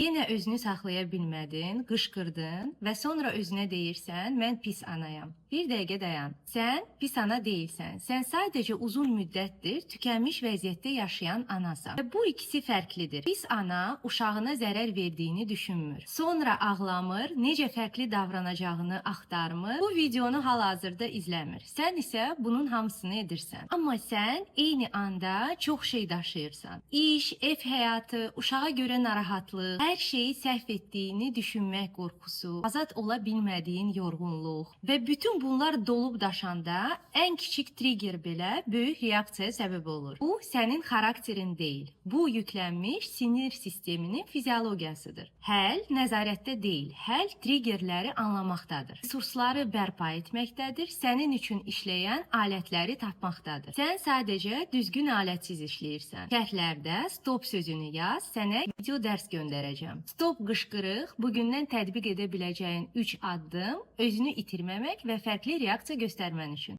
Yenə özünü saxlaya bilmədin, qışqırdın və sonra özünə deyirsən, mən pis anayam. Bir dəqiqə dayan. Sən pis ana deyilsən. Sən sadəcə uzun müddətdir tükənmiş vəziyyətdə yaşayan anasan. Və bu ikisi fərqlidir. Pis ana uşağına zərər verdiyini düşünmür. Sonra ağlamır, necə fərqli davranacağını axtarmır. Bu videonu hal-hazırda izləmir. Sən isə bunun hamısını edirsən. Amma sən eyni anda çox şey daşıyırsan. İş, ev həyatı, uşağa görə narahatlıq, hər şeyi səhv etdiyini düşünmək qorxusu, azad ola bilmədiyin yorğunluq və bütün bunlar dolub daşanda ən kiçik trigger belə böyük reaksiyaya səbəb olur. Bu sənin xarakterin deyil. Bu yüklənmiş sinir sisteminin fiziologiyasıdır. Həll nəzarətdə deyil. Həll triggerləri anlamaqdadır. Resursları bərpa etməkdədir. Sənin üçün işləyən alətləri tapmaqdadır. Sən sadəcə düzgün alətsiz işləyirsən. Şərhlərdə stop sözünü yaz, sənə video dərs göndərəcəm. Stop qışqırıq, bugündən tətbiq edə biləcəyin 3 addım özünü itirməmək və fərqli reaksiya göstərmən üçün.